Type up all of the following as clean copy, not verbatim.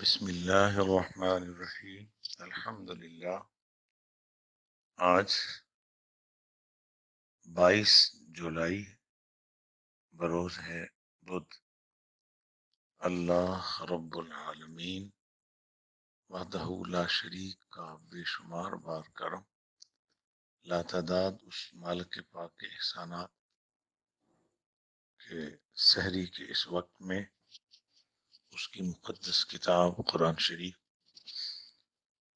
بسم اللہ الرحمن الرحیم الحمدللہ۔ آج 22 جولائی بروز ہے بدھ۔ اللہ رب العالمین وحدہ لا شریک کا بے شمار بار کرم، لاتعداد اس مالک پاک کے احسانات کے سحری کے اس وقت میں اس کی مقدس کتاب قرآن شریف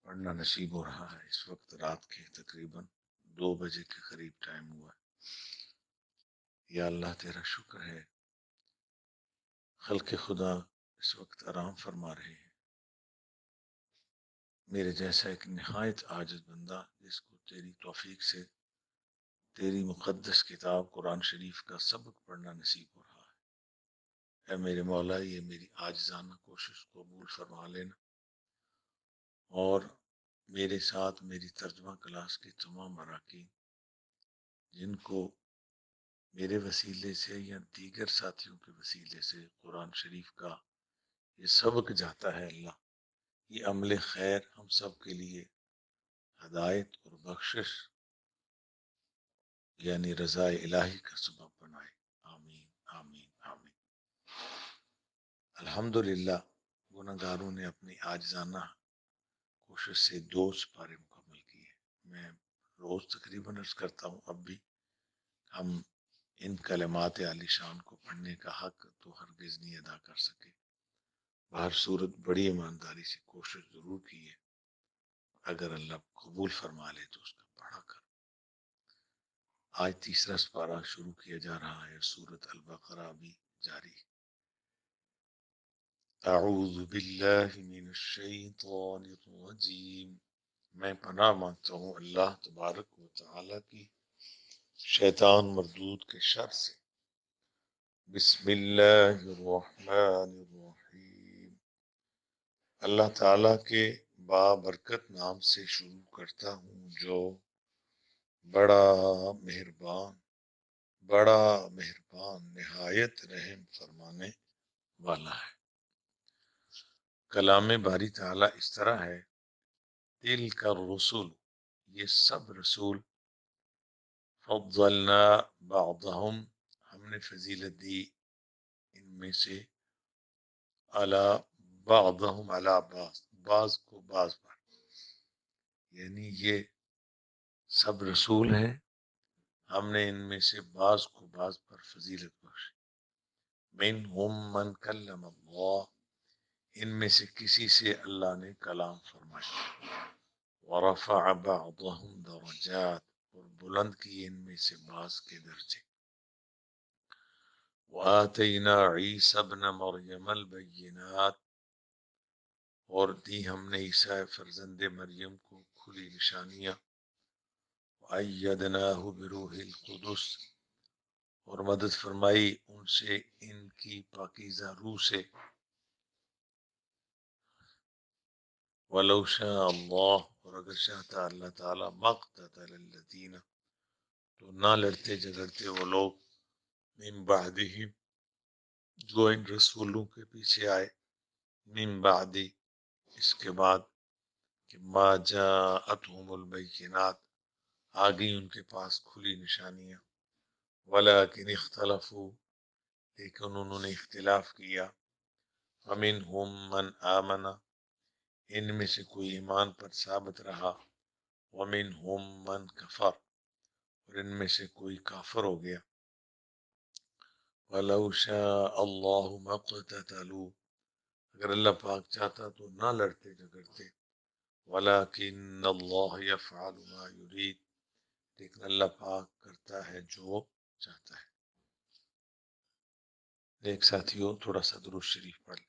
پڑھنا نصیب ہو رہا ہے۔ اس وقت رات کے تقریباً 2 بجے کے قریب ٹائم ہوا ہے۔ یا اللہ تیرا شکر ہے، خلق خدا اس وقت آرام فرما رہے ہیں۔ میرے جیسا ایک نہایت عاجز بندہ جس کو تیری توفیق سے تیری مقدس کتاب قرآن شریف کا سبق پڑھنا نصیب ہو رہا ہے۔ اے میرے مولا، یہ میری عاجزانہ کوشش قبول فرما لینا، اور میرے ساتھ میری ترجمہ کلاس کے تمام اراکین جن کو میرے وسیلے سے یا دیگر ساتھیوں کے وسیلے سے قرآن شریف کا یہ سبق جاتا ہے، اللہ یہ عمل خیر ہم سب کے لیے ہدایت اور بخشش یعنی رضا الہی کا سبب بنائے۔ آمین آمین آمین۔ الحمدللہ گناہگاروں نے اپنی عاجزانہ کوشش سے 2 سپارے مکمل کیے۔ میں روز تقریباً عرض کرتا ہوں، اب بھی ہم ان کلمات عالی شان کو پڑھنے کا حق تو ہرگز نہیں ادا کر سکے۔ بہر صورت بڑی ایمانداری سے کوشش ضرور کی ہے، اگر اللہ قبول فرما لے تو اس کا پڑھا کر۔ آج تیسرا سپارہ شروع کیا جا رہا ہے، سورۃ البقرہ بھی جاری۔ اعوذ باللہ من الشیطان الرجیم، میں پناہ مانگتا ہوں اللہ تبارک و تعالی کی شیطان مردود کے شر سے۔ بسم اللہ الرحمن الرحیم، اللہ تعالی کے بابرکت نام سے شروع کرتا ہوں جو بڑا مہربان نہایت رحم فرمانے والا ہے۔ کلام باری تعالی اس طرح ہے، تلک الرسل، یہ سب رسول، فضلنا بعضهم، ہم نے فضیلت دی ان میں سے، علی بعضهم علی بعض، بعض کو بعض پر، یعنی یہ سب رسول ہیں، ہم نے ان میں سے بعض کو بعض پر فضیلت بخشی۔ منہم من کلم اللہ، ان میں سے کسی سے اللہ نے کلام فرمایا۔ ورفع بعضهم درجات، اور بلند کیے ان میں سے بعض کے درجے۔ وآتینا عیسی ابن مریم البینات، اور دی ہم نے عیسیٰ فرزند مریم کو کھلی نشانیاں۔ وأیدناہ بروح القدس، اور مدد فرمائی ان سے ان کی پاکیزہ روح سے۔ وَلَوْ شَاءَ اللَّهُ، اور اگر چاہتا اللہ تعالیٰ، مَقْتَتَلَ الَّذِينَ، تو نہ لڑتے جھگڑتے وہ لوگ، من بعدہم، جو ان رسولوں کے پیچھے آئے، من بعد، اس کے بعد کہ ما جاءتہم البینات، آگئی ان کے پاس کھلی نشانیاں۔ ولیکن اختلفوا، لیکن انہوں نے اختلاف کیا۔ ومنہم من آمن، ان میں سے کوئی ایمان پر ثابت رہا۔ ومنہم من کفر، اور ان میں سے کوئی کافر ہو گیا۔ وَلَوْ شَاءَ اللَّهُ مَا اقْتَتَلُوا، اگر اللہ پاک چاہتا تو نہ لڑتے جھگڑتے۔ وَلَكِنَّ اللَّهَ يَفْعَلُ مَا يُرِيدُ، لیکن اللہ پاک کرتا ہے جو چاہتا ہے۔ ایک ساتھیو تھوڑا سا درود شریف پڑھ لیں۔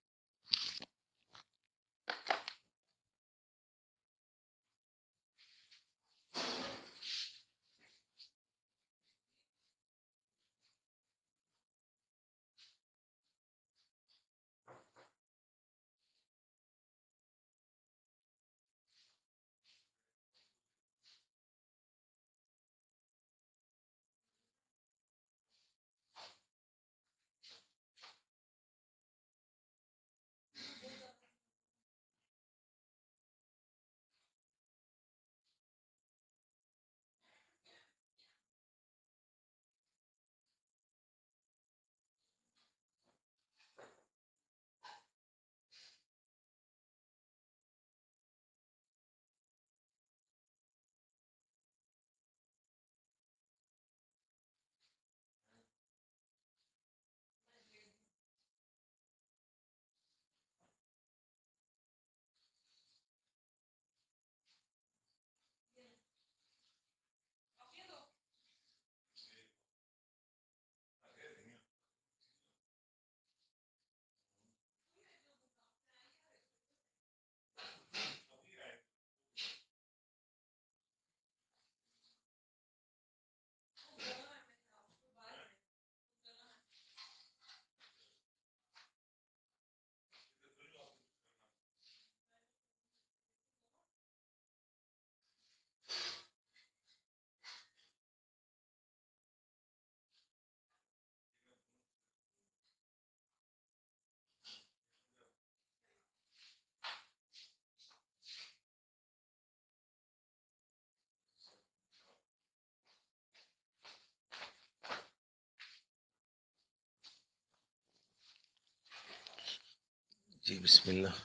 جی بسم اللہ.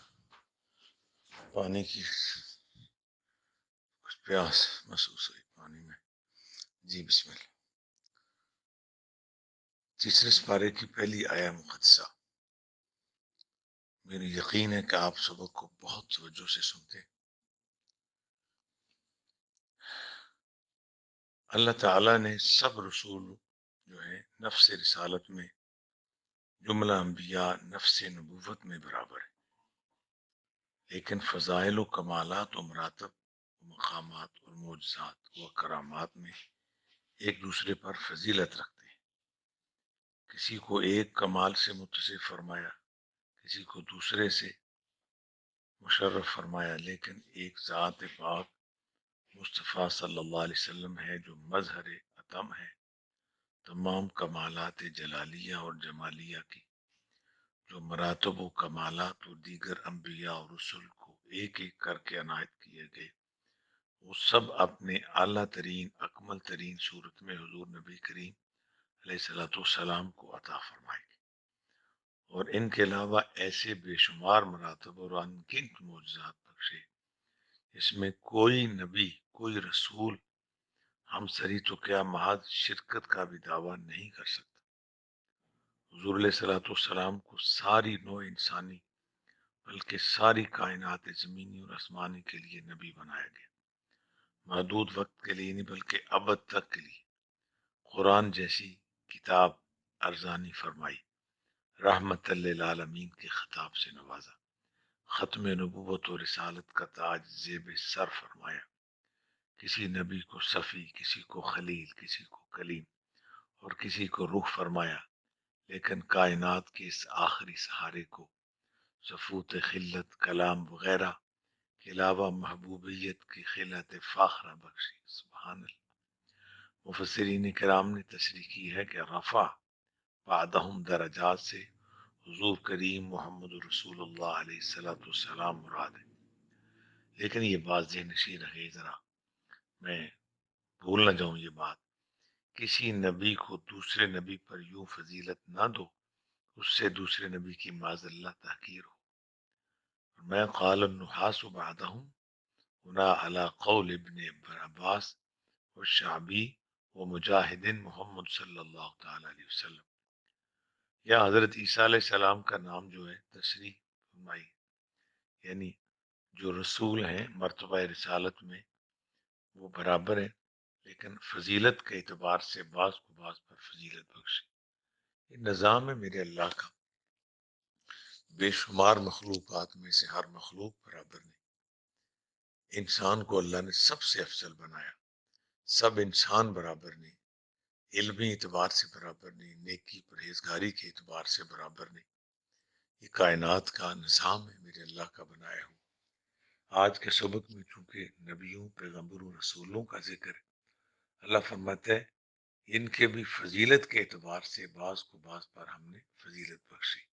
پانی کی کچھ پیاس محسوس ہوئی پانی میں. جی بسم اللہ. تیسرے سپارے کی پہلی آیا مقدسہ. میری یقین ہے کہ آپ سبق کو بہت توجہ سے سنتے. اللہ تعالیٰ نے سب رسول جو ہے نفس رسالت میں، جملہ انبیاء نفس نبوت میں برابر ہے، لیکن فضائل و کمالات و مراتب و مقامات اور معجزات و کرامات میں ایک دوسرے پر فضیلت رکھتے ہیں. کسی کو ایک کمال سے متصف فرمایا، کسی کو دوسرے سے مشرف فرمایا، لیکن ایک ذات پاک مصطفیٰ صلی اللہ علیہ وسلم ہے جو مظہر اتم ہے تمام کمالات جلالیہ اور جمالیہ کی، جو مراتب و کمالات و دیگر انبیاء اور رسل کو ایک ایک کر کے عنایت کیے گئے، وہ سب اپنے اعلیٰ ترین اکمل ترین صورت میں حضور نبی کریم علیہ الصلوۃ والسلام کو عطا فرمائے گی، اور ان کے علاوہ ایسے بے شمار مراتب اور انگنت معجزات بخشے اس میں کوئی نبی کوئی رسول ہم سری تو کیا محض شرکت کا بھی دعویٰ نہیں کر سکتا. حضور علیہ الصلوۃ والسلام کو ساری نوع انسانی بلکہ ساری کائنات زمینی اور آسمانی کے لیے نبی بنایا گیا، محدود وقت کے لیے نہیں بلکہ ابد تک کے لیے. قرآن جیسی کتاب ارزانی فرمائی، رحمت للعالمین کے خطاب سے نوازا، ختم نبوت و رسالت کا تاج زیب سر فرمایا، کسی نبی کو صفی، کسی کو خلیل، کسی کو کلیم اور کسی کو روح فرمایا، لیکن کائنات کے اس آخری سہارے کو صفوت خلت کلام وغیرہ کے علاوہ محبوبیت کی خلت فاخرہ بخشی. سبحان اللہ. مفسرین کرام نے تشریح کی ہے کہ رفع بعدہم درجات سے حضور کریم محمد رسول اللہ علیہ الصلوۃ والسلام مراد ہے، لیکن یہ بات ذہن نشین رہے، ذرا میں بھول نہ جاؤں یہ بات. کسی نبی کو دوسرے نبی پر یوں فضیلت نہ دو اس سے دوسرے نبی کی معاذ اللہ تحقیر ہو. میں قال النحاس بعدہم ہنا علی قول ابن عباس والشعبی ومجاہد محمد صلی اللہ تعالی علیہ وسلم. یا حضرت عیسیٰ علیہ السلام کا نام جو ہے تشریح فرمائی، یعنی جو رسول ہیں مرتبہ رسالت میں وہ برابر ہیں، لیکن فضیلت کے اعتبار سے بعض کو بعض پر فضیلت بخشی. یہ نظام ہے میرے اللہ کا. بے شمار مخلوقات میں سے ہر مخلوق برابر نہیں. انسان کو اللہ نے سب سے افضل بنایا، سب انسان برابر نہیں، علمی اعتبار سے برابر نہیں، نیکی پرہیزگاری کے اعتبار سے برابر نہیں. یہ کائنات کا نظام ہے میرے اللہ کا بنایا ہوا. آج کے سبق میں چونکہ نبیوں پیغمبروں رسولوں کا ذکر ہے، اللہ فرماتا ہے ان کے بھی فضیلت کے اعتبار سے بعض کو بعض پر ہم نے فضیلت بخشی.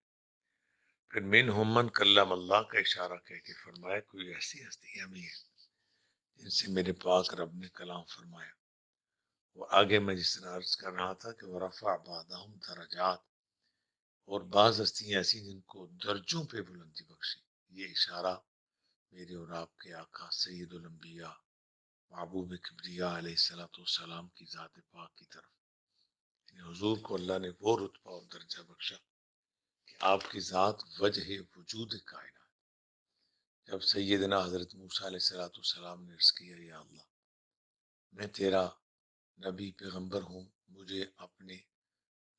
پھر منہم من کلم اللہ کا اشارہ کہہ کے فرمایا کوئی ایسی ہستیاں بھی ہیں جن سے میرے پاک رب نے کلام فرمایا. وہ آگے میں جس طرح عرض کر رہا تھا کہ ورفع بعضہم درجات، اور بعض ہستیاں ایسی جن کو درجوں پہ بلندی بخشی. یہ اشارہ میرے اور آپ کے آقا سید الانبیاء محبوب کبریا علیہ الصلوۃ والسلام کی ذات پاک کی طرف، یعنی حضور کو اللہ نے وہ رتبہ اور درجہ بخشا کہ آپ کی ذات وجہ وجود کائنات. جب سیدنا حضرت موسیٰ علیہ الصلوۃ والسلام نے عرض کیا یا اللہ میں تیرا نبی پیغمبر ہوں، مجھے اپنے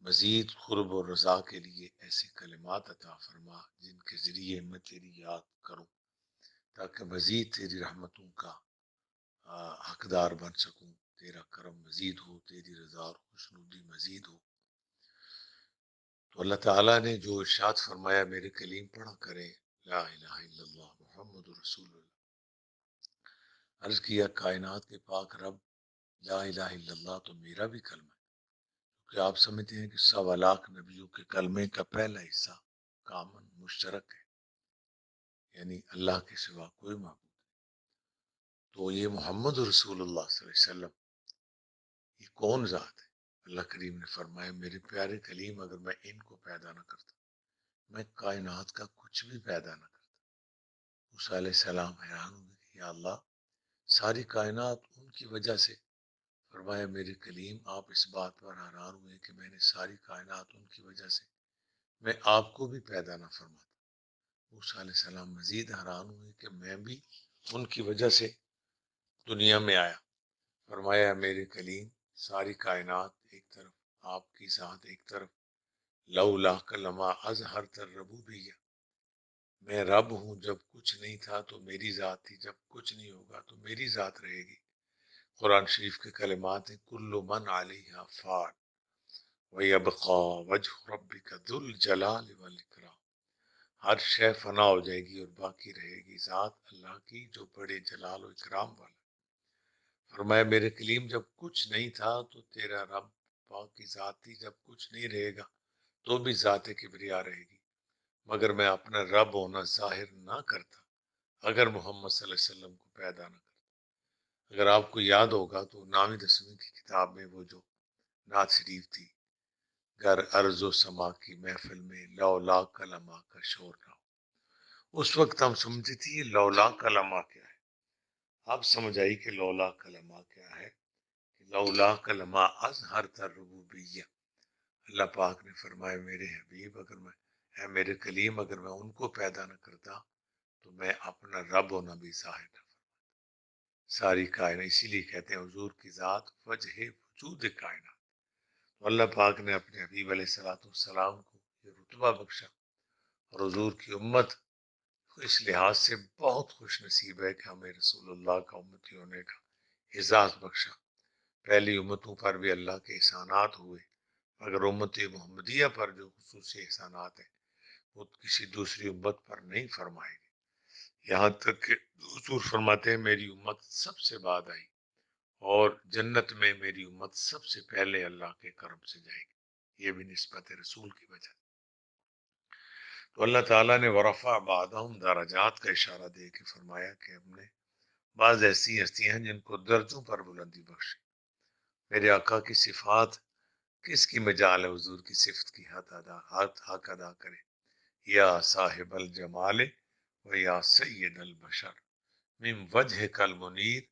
مزید قرب و رضا کے لیے ایسے کلمات عطا فرما جن کے ذریعے میں تیری یاد کروں تاکہ مزید تیری رحمتوں کا حقدار بن سکوں، تیرا کرم مزید ہو، تیری رضا اور خوشنودی مزید ہو. تو اللہ تعالیٰ نے جو ارشاد فرمایا میرے کلیم پڑھا کریں لا الہ الا اللہ محمد رسول اللہ. عرض کیا کائنات کے پاک رب لا الہ الا اللہ تو میرا بھی کلمہ ہے، کہ آپ سمجھتے ہیں کہ 1.25 نبیوں کے کلمے کا پہلا حصہ کامن مشترک ہے، یعنی اللہ کے سوا کوئی معبود. تو یہ محمد رسول اللہ صلی اللہ علیہ وسلم یہ کون ذات ہے؟ اللہ کریم نے فرمایا میرے پیارے کلیم اگر میں ان کو پیدا نہ کرتا، میں کائنات کا کچھ بھی پیدا نہ کرتا۔ موسیٰ علیہ السلام حیران ہوئے کہ یا اللہ، ساری کائنات ان کی وجہ سے۔ فرمایا میرے کلیم، آپ اس بات پر حیران ہوئے کہ میں نے ساری کائنات ان کی وجہ سے، میں آپ کو بھی پیدا نہ فرماتا۔ موسیٰ علیہ السلام مزید حیران ہوئے کہ میں بھی ان کی وجہ سے دنیا میں آیا۔ فرمایا میرے کلیم، ساری کائنات ایک طرف، آپ کی ذات ایک طرف، لولا کلمہ اظہر تر ربوبیہ، میں رب ہوں، جب کچھ نہیں تھا تو میری ذات تھی، جب کچھ نہیں ہوگا تو میری ذات رہے گی۔ قرآن شریف کے کلمات ہیں، کل من علیہا فان ویبقا وجہ ربک ذو الجلال والاکرام، ہر شے فنا ہو جائے گی اور باقی رہے گی ذات اللہ کی جو بڑے جلال و اکرام والا۔ فرمایا میرے کلیم، جب کچھ نہیں تھا تو تیرا رب پاک کی ذات تھی، جب کچھ نہیں رہے گا تو بھی ذات کبریا رہے گی، مگر میں اپنا رب ہونا ظاہر نہ کرتا اگر محمد صلی اللہ علیہ وسلم کو پیدا نہ کرتا۔ اگر آپ کو یاد ہوگا تو 9ویں 10ویں کی کتاب میں وہ جو نعت شریف تھی، گر ارض و سما کی محفل میں لولا کلمہ کا شور نہ ہو، اس وقت ہم سمجھتی تھی یہ لولا کلمہ کیا ہے، اب سمجھ آئی کہ لولا کلمہ کیا ہے، کہ لولا کلمہ اظہر تر ربوبیہ۔ اللہ پاک نے فرمایا میرے حبیب، اگر میں، اے میرے کلیم، اگر میں ان کو پیدا نہ کرتا تو میں اپنا رب ہونا بھی ظاہر نہ۔ ساری کائنات، اسی لیے کہتے ہیں حضور کی ذات وجہ وجود کائنات۔ تو اللہ پاک نے اپنے حبیب علیہ السلام کو یہ رتبہ بخشا، اور حضور کی امت اس لحاظ سے بہت خوش نصیب ہے کہ ہمیں رسول اللہ کا امتی ہونے کا اعزاز بخشا۔ پہلی امتوں پر بھی اللہ کے احسانات ہوئے، مگر امت محمدیہ پر جو خصوصی احسانات ہیں وہ کسی دوسری امت پر نہیں فرمائے گئے، یہاں تک کہ حضور فرماتے ہیں میری امت سب سے بعد آئی، اور جنت میں میری امت سب سے پہلے اللہ کے کرم سے جائے گی، یہ بھی نسبت رسول کی وجہ۔ تو اللہ تعالیٰ نے ورفع بعضهم درجات کا اشارہ دے کے فرمایا کہ ہم نے بعض ایسی ہستیاں ہیں جن کو درجوں پر بلندی بخشی۔ میرے آقا کی صفات، کس کی مجال ہے حضور کی صفت کی حق ادا کرے، یا صاحب الجمال و یا سید البشر من وجهك المنیر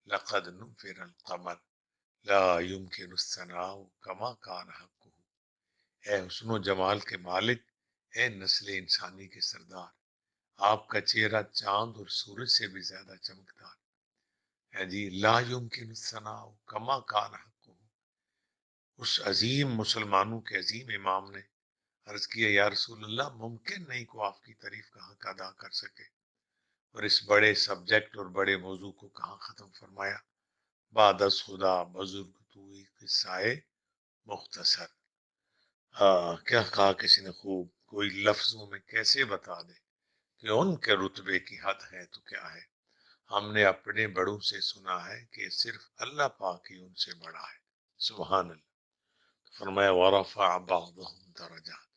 لقد نفر القمر لا يمكن الثناء كما كان حقه، اے حسن و جمال کے مالک، اے نسل انسانی کے سردار، آپ کا چہرہ چاند اور سورج سے بھی زیادہ چمکدار ہے جی، لا يمكن الثناء كما كان حقه۔ اس عظیم مسلمانوں کے عظیم امام نے عرض کیا یا رسول اللہ، ممکن نہیں کو آپ کی تعریف کا حق ادا کر سکے، اور اس بڑے سبجیکٹ اور بڑے موضوع کو کہاں ختم فرمایا، بعد از خدا بزرگ توئی قصہ مختصر۔ کیا کہا کسی نے خوب، کوئی لفظوں میں کیسے بتا دے کہ ان کے رتبے کی حد ہے تو کیا ہے، ہم نے اپنے بڑوں سے سنا ہے کہ صرف اللہ پاک ہی ان سے بڑا ہے، سبحان اللہ۔ فرمایا ورفع بعضهم درجات،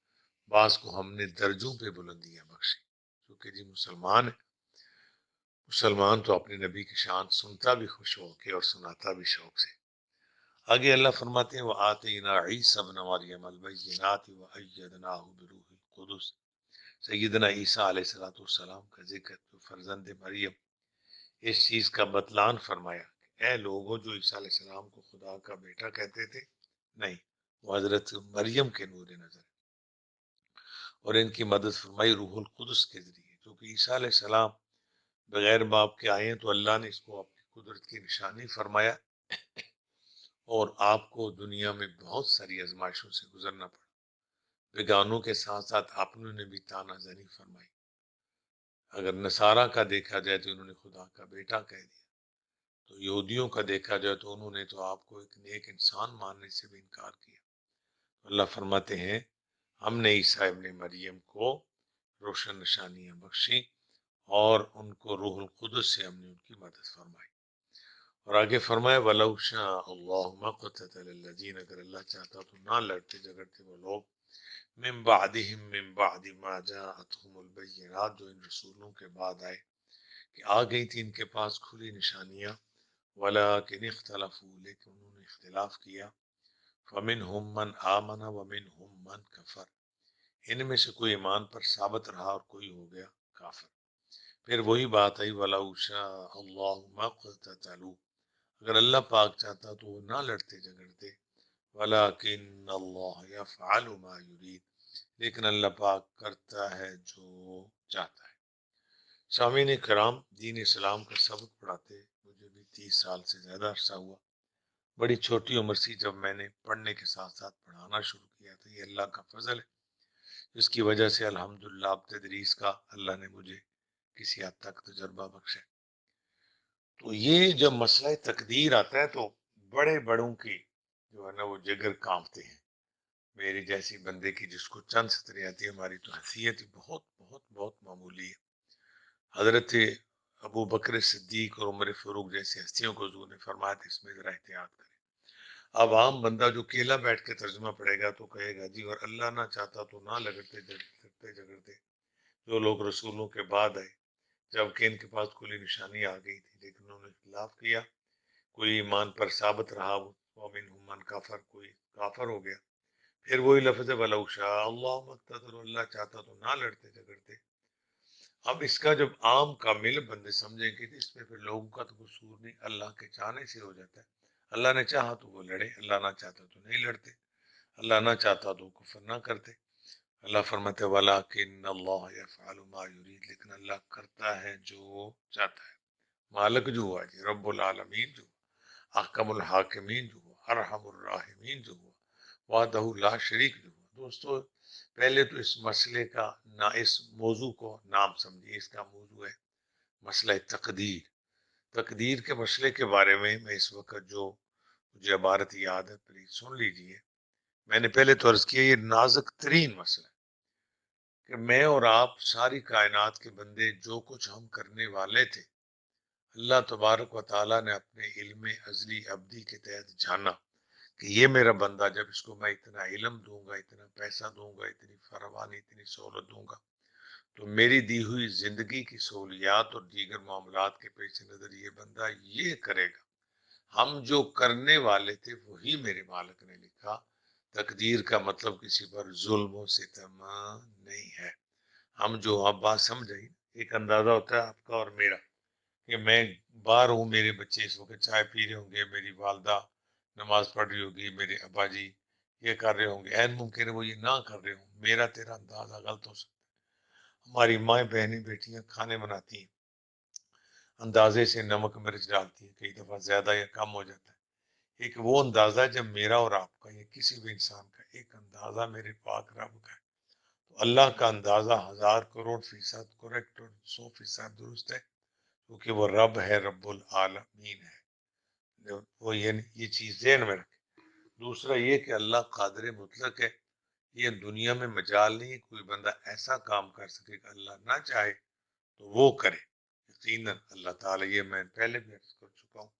بعض کو ہم نے درجوں پہ بلندیاں بخشی، کیونکہ جی مسلمان ہے، مسلمان تو اپنے نبی کی شان سنتا بھی خوش ہو کے اور سناتا بھی شوق سے۔ آگے اللہ فرماتے ہیں وَآتَيْنَا عِيسَى ابْنَ مَرْيَمَ الْبَيِّنَاتِ وَأَيَّدْنَاهُ بِرُوحِ الْقُدُسِ۔ سیدنا عیسیٰ علیہ السلام کا ذکر، جو فرزند مریم، اس چیز کا بتلان فرمایا کہ اے لوگوں جو عیسیٰ علیہ السلام کو خدا کا بیٹا کہتے تھے، نہیں، وہ حضرت مریم کے نور نظر، اور ان کی مدد فرمائی روح القدس کے ذریعے، کیونکہ عیسیٰ علیہ السلام بغیر باپ کے آئے ہیں تو اللہ نے اس کو اپنی قدرت کی نشانی فرمایا، اور آپ کو دنیا میں بہت ساری آزمائشوں سے گزرنا پڑا، بیگانوں کے ساتھ ساتھ اپنوں نے بھی تانا زنی فرمائی۔ اگر نصارہ کا دیکھا جائے تو انہوں نے خدا کا بیٹا کہہ دیا، تو یہودیوں کا دیکھا جائے تو انہوں نے تو آپ کو ایک نیک انسان ماننے سے بھی انکار کیا۔ اللہ فرماتے ہیں ہم نے عیسیٰ ابن مریم کو روشن نشانیاں بخشی، اور ان کو روح القدس سے ہم نے ان کی مدد فرمائی۔ اور آگے فرمایا وَلَوْ شَاءَ اللَّهُ مَا اقْتَتَلَ الَّذِينَ، اگر اللہ چاہتا تو نہ لڑتے جھگڑتے وہ لوگ، من بعد ما جاءتهم البینات، جو ان رسولوں کے بعد آئے کہ آ گئی تھی ان کے پاس کھلی نشانیاں، وَلَٰكِنِ اخْتَلَفُوا، لیکن انہوں نے اختلاف کیا، فَمِنْهُمْ مَنْ آمَنَ وَمِنْهُمْ مَنْ كَفَرَ، ان میں سے کوئی ایمان پر ثابت رہا اور کوئی ہو گیا کافر۔ پھر وہی بات آئی وَلَوْ شَاءَ اللَّهُ مَا اقْتَتَلُوا، اگر اللہ پاک چاہتا تو وہ نہ لڑتے جھگڑتے، وَلَكِنَّ اللَّهَ يَفْعَلُ مَا يُرِيدُ، لیکن اللہ پاک کرتا ہے جو چاہتا ہے۔ سامعین کرام، دین اسلام کا سبق پڑھاتے مجھے بھی 30 سال سے زیادہ عرصہ ہوا۔ بڑی چھوٹی عمر سی جب میں نے پڑھنے کے ساتھ ساتھ پڑھانا شروع کیا تھا، یہ اللہ کا فضل ہے، جس کی وجہ سے الحمدللہ اب تدریس کا اللہ نے مجھے کسی حد تک تجربہ بخشا۔ تو یہ جب مسئلہ تقدیر آتا ہے تو بڑے بڑوں کی جو ہے نا وہ جگر کانپتے ہیں، میری جیسی بندے کی جس کو چند سترے آتی ہے، ہماری تو حیثیت ہی بہت بہت بہت معمولی ہے۔ حضرت ابو بکر صدیق اور عمر فاروق جیسی ہستیوں کو حضور نے فرمایا تھا اس میں ذرا احتیاط کریں۔ اب عام بندہ جو اکیلا بیٹھ کے ترجمہ پڑھے گا تو کہے گا جی اور اللہ نہ چاہتا تو نہ لڑتے جھگڑتے جو لوگ رسولوں کے بعد آئے، جبکہ ان کے پاس کھلی نشانی آ گئی تھی لیکن انہوں نے اختلاف کیا، کوئی ایمان پر ثابت رہا، ومنہم من کافر، کوئی کافر ہو گیا۔ پھر وہی لفظ ہے وَلَوْ شَاءَ اللَّهُ مَا اقْتَتَلُوا، اللہ چاہتا تو نہ لڑتے جھگڑتے۔ اب اس کا جب عام کامل بندے سمجھیں گے کہ اس میں پھر لوگوں کا تو قصور نہیں، اللہ کے چاہنے سے ہو جاتا ہے۔ اللہ نے چاہا تو وہ لڑے، اللہ نہ چاہتا تو نہیں لڑتے، اللہ نہ چاہتا تو کفر نہ کرتے۔ اللہ فرماتے وَلَكِنَّ اللَّهَ يَفْعَلُ مَا يُرِيدُ، لیکن اللہ کرتا ہے جو چاہتا ہے۔ مالک جو ہوا جی، رب العالمین جو ہوا، احکم الحاکمین جو ہوا، ارحم الراحمین جو ہوا، وحدہ لا شریک جو ہوا۔ دوستو پہلے تو اس مسئلے کا اس موضوع کو نام سمجھیے، اس کا موضوع ہے مسئلہ تقدیر۔ تقدیر کے مسئلے کے بارے میں اس وقت جو مجھے عبارت یاد ہے پلیز سن لیجئے۔ میں نے پہلے تو عرض کیا یہ نازک ترین مسئلہ ہے کہ میں اور آپ ساری کائنات کے بندے جو کچھ ہم کرنے والے تھے، اللہ تبارک و تعالیٰ نے اپنے علم ازلی ابدی کے تحت جانا کہ یہ میرا بندہ جب اس کو میں اتنا علم دوں گا، اتنا پیسہ دوں گا، اتنی فراوانی، اتنی سہولت دوں گا، تو میری دی ہوئی زندگی کی سہولیات اور دیگر معاملات کے پیش نظر یہ بندہ یہ کرے گا۔ ہم جو کرنے والے تھے وہی میرے مالک نے لکھا۔ تقدیر کا مطلب کسی پر ظلم و ستم نہیں ہے۔ ہم جو آپ بات سمجھ رہی، ایک اندازہ ہوتا ہے آپ کا اور میرا کہ میں باہر ہوں، میرے بچے اس وقت چائے پی رہے ہوں گے، میری والدہ نماز پڑھ رہی ہوگی، میرے ابا جی یہ کر رہے ہوں گے، عین ممکن ہے وہ یہ نہ کر رہے ہوں، میرا تیرا اندازہ غلط ہو سکتا ہے۔ ہماری مائیں بہنیں بیٹیاں کھانے بناتی ہیں، اندازے سے نمک مرچ ڈالتی ہیں، کئی دفعہ زیادہ یا کم ہو جاتا ہے۔ ایک وہ اندازہ جب میرا اور آپ کا یا کسی بھی انسان کا ایک اندازہ میرے پاک رب کا ہے، تو اللہ کا اندازہ 1000 کروڑ% کریکٹ اور 100% درست ہے، کیونکہ وہ رب ہے، رب العالمین ہے۔ وہ یہ چیز ذہن میں رکھے۔ دوسرا یہ کہ اللہ قادر مطلق ہے، یہ دنیا میں مجال نہیں ہے کوئی بندہ ایسا کام کر سکے کہ اللہ نہ چاہے تو وہ کرے۔ یقیناً اللہ تعالیٰ، یہ میں پہلے بھی عرض کر چکا ہوں،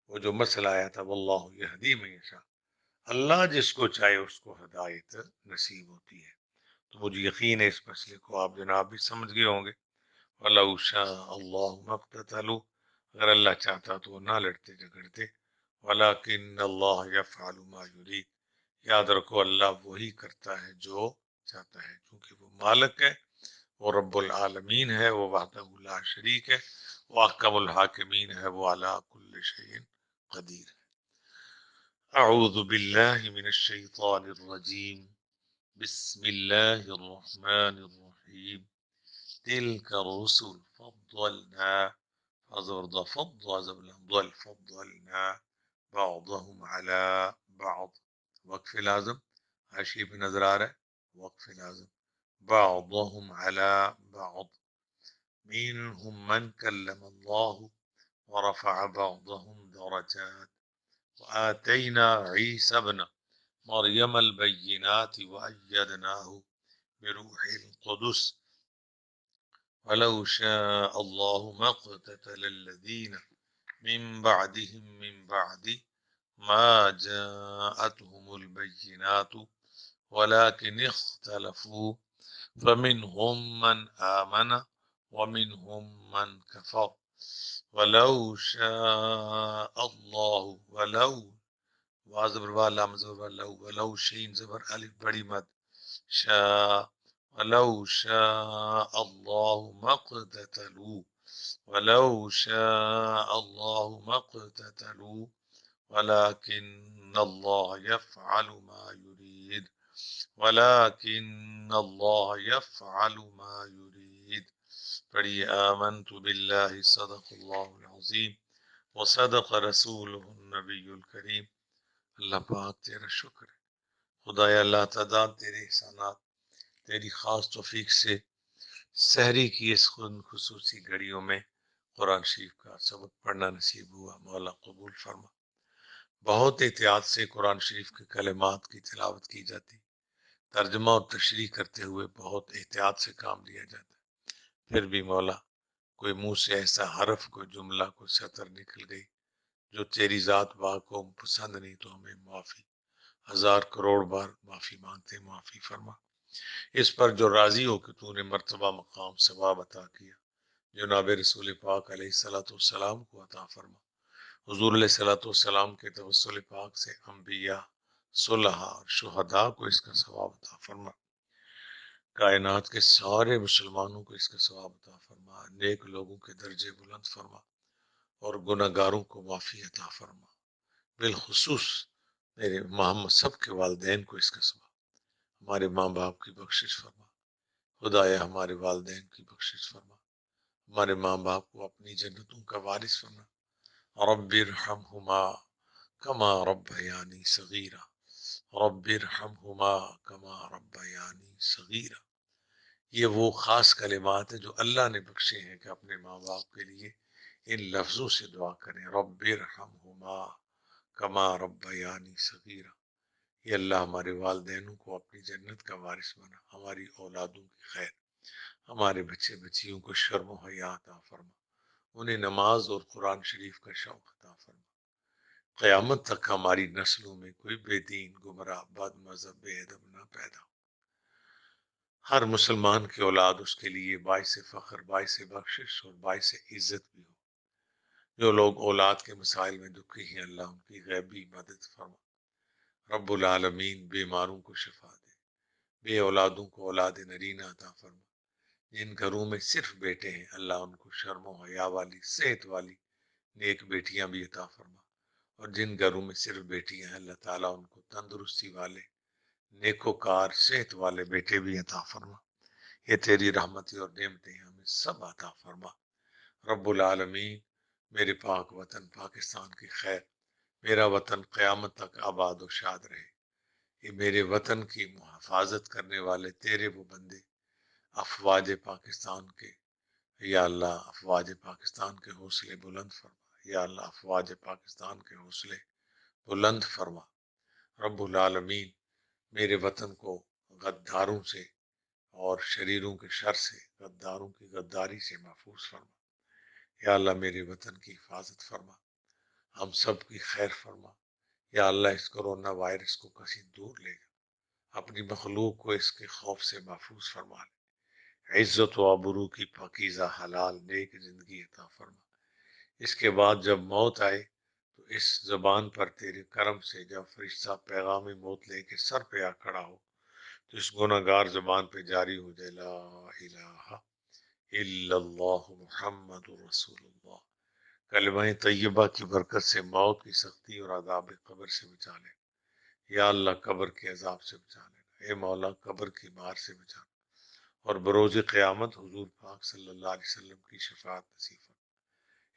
وہ جو مسئلہ آیا تھا واللہ یہدی من یشاء، اللہ جس کو چاہے اس کو ہدایت نصیب ہوتی ہے۔ تو مجھے یقین ہے اس مسئلے کو آپ جناب بھی سمجھ گئے ہوں گے۔ وَلَوْ شَاءَ اللَّهُ مَا اقْتَتَلُوا، اگر اللہ چاہتا تو وہ نہ لڑتے جھگڑتے، وَلَكِنَّ اللَّهَ يَفْعَلُ مَا يُرِيدُ، یاد رکھو اللہ وہی کرتا ہے جو چاہتا ہے، کیونکہ وہ مالک ہے، وہ رب العالمین ہے، وہ وحدہ لا شریک ہے، وہ احکم الحاکمین ہے، وہ علی کل شیء قدیر ہے۔ اعوذ باللہ من الشیطان الرجیم، بسم اللہ الرحمن الرحیم۔ تلك الرسل فضلنا، فضلنا بعضهم على بعض، وقف لازم، حاشیے پہ نظر آ رہا ہے، وقف لازم، بعضهم على بعض، منهم من كلم الله ورفع بعضهم درجات، وآتينا عيسى ابن مريم البينات وأيدناه بروح القدس، ولو شاء الله ما اقتتل الذين من بعدهم من بعد ما جاءتهم البينات ولكن اختلفوا فمنهم من آمن ومنهم من كفر، ولو شاء الله، ولو واو زبر وا لام زبر لو، ولو شین زبر الف بڑی مد، شاء ولو شاء الله ما اقتتلوا ولو شاء الله ما اقتتلوا ولكن الله يفعل ما يريد ولكن الله يفعل ما يريد. پڑھیے آمنت باللہ صدق اللہ العظیم وصدق رسولہ النبی الکریم. اللہ پاک تیرا شکر ہے خدایا اللہ تعالیٰ، تیرے احسانات، تیری خاص توفیق سے سحری کی اس خصوصی گھڑیوں میں قرآن شریف کا سبق پڑھنا نصیب ہوا. مولا قبول فرما. بہت احتیاط سے قرآن شریف کے کلمات کی تلاوت کی جاتی، ترجمہ اور تشریح کرتے ہوئے بہت احتیاط سے کام لیا جاتا ہے. پھر بھی مولا کوئی منہ سے ایسا حرف، کوئی جملہ، کوئی سطر نکل گئی جو تیری ذات پاک کو پسند نہیں تو ہمیں معافی، ہزار کروڑ بار معافی مانگتے، معافی فرما. اس پر جو راضی ہو کہ تو نے مرتبہ مقام ثواب عطا کیا، جناب رسول پاک علیہ الصلوۃ والسلام کو عطا فرما. حضور علیہ الصلوۃ والسلام کے توسل پاک سے انبیاء، صلحاء اور شہداء کو اس کا ثواب عطا فرما. کائنات کے سارے مسلمانوں کو اس کا ثواب عطا فرما. نیک لوگوں کے درجے بلند فرما اور گناہ گاروں کو معافی عطا فرما. بالخصوص میرے محمد سب کے والدین کو اس کا ثواب. ہمارے ماں باپ کی بخشش فرما. خدایا ہمارے والدین کی بخشش فرما. ہمارے ماں باپ کو اپنی جنتوں کا وارث فرما. رب ارحمہما کما ربیانی صغیرا. رب ارحمہما کما ربیانی صغیرا. یہ وہ خاص کلمات ہیں جو اللہ نے بخشے ہیں کہ اپنے ماں باپ کے لیے ان لفظوں سے دعا کریں. رب ارحمہما کما ربیانی صغیرا. یہ اللہ ہمارے والدینوں کو اپنی جنت کا وارث بنا. ہماری اولادوں کی خیر، ہمارے بچے بچیوں کو شرم و حیا عطا فرما. انہیں نماز اور قرآن شریف کا شوق عطا فرما. قیامت تک ہماری نسلوں میں کوئی بے دین، گمراہ، بد مذہب، بے ادب نہ پیدا ہو. ہر مسلمان کی اولاد اس کے لیے باعث فخر، باعث بخشش اور باعث عزت بھی ہو. جو لوگ اولاد کے مسائل میں دکھی ہیں، اللہ ان کی غیبی مدد فرما. رب العالمین بیماروں کو شفا دے، بے اولادوں کو اولاد نرینہ عطا فرما. جن گھروں میں صرف بیٹے ہیں، اللہ ان کو شرم و حیا والی، صحت والی نیک بیٹیاں بھی عطا فرما. اور جن گھروں میں صرف بیٹیاں ہیں، اللہ تعالیٰ ان کو تندرستی والے، نیکوکار، صحت والے بیٹے بھی عطا فرما. یہ تیری رحمتی اور نعمتیں ہمیں سب عطا فرما. رب العالمین میرے پاک وطن پاکستان کی خیر، میرا وطن قیامت تک آباد و شاد رہے. یہ میرے وطن کی حفاظت کرنے والے تیرے وہ بندے افواج پاکستان کے، یا اللہ افواج پاکستان کے حوصلے بلند فرما. یا اللہ افواج پاکستان کے حوصلے بلند فرما. رب العالمین میرے وطن کو غداروں سے اور شریروں کے شر سے، غداروں کی غداری سے محفوظ فرما. یا اللہ میرے وطن کی حفاظت فرما، ہم سب کی خیر فرما. یا اللہ اس کرونا وائرس کو کسی دور لے جا، اپنی مخلوق کو اس کے خوف سے محفوظ فرما لے. عزت و آبرو کی پاکیزہ حلال نیک زندگی عطا فرما. اس کے بعد جب موت آئے تو اس زبان پر تیرے کرم سے جب فرشتہ پیغام موت لے کے سر پہ آ کھڑا ہو تو اس گناہ گار زبان پہ جاری ہو جائے لا الہ الا اللہ محمد رسول اللہ. کلمہ طیبہ کی برکت سے موت کی سختی اور عذاب قبر سے بچا لے. یا اللہ قبر کے عذاب سے بچا لینا. اے مولا قبر کی مار سے بچا اور بروز قیامت حضور پاک صلی اللہ علیہ وسلم کی شفاعت نصیب فرما.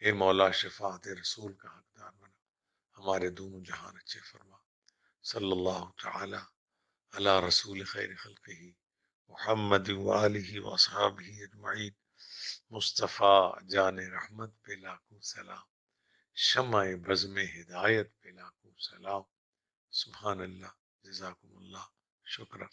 اے مولا شفاعت رسول کا حقدار بنا، ہمارے دونوں جہان اچھے فرما. صلی اللہ تعالی علی رسول خیر خلقہ محمد وآلہ واصحابہ اجمعین. مصطفیٰ جان رحمت پہ لاکھوں سلام، شمع بزم ہدایت پہ لاکھوں سلام. سبحان اللہ، جزاکم اللہ، شکرا.